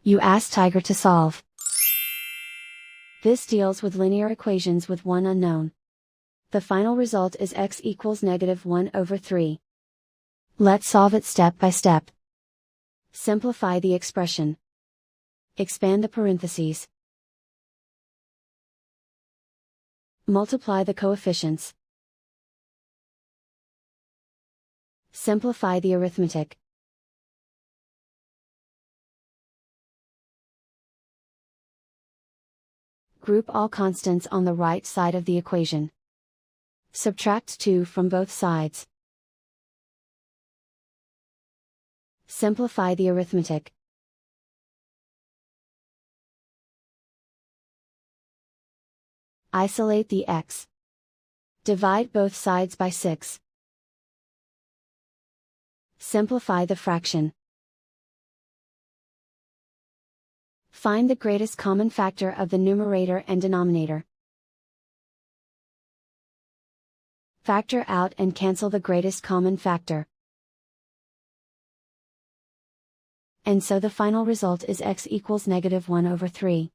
You ask Tiger to solve. This deals with linear equations with one unknown. The final result is x equals -1/3. Let's solve it step by step. Simplify the expression. Expand the parentheses. Multiply the coefficients. Simplify the arithmetic. Group all constants on the right side of the equation. Subtract 2 from both sides. Simplify the arithmetic. Isolate the x. Divide both sides by 6. Simplify the fraction. Find the greatest common factor of the numerator and denominator. Factor out and cancel the greatest common factor. And so the final result is x equals -1/3.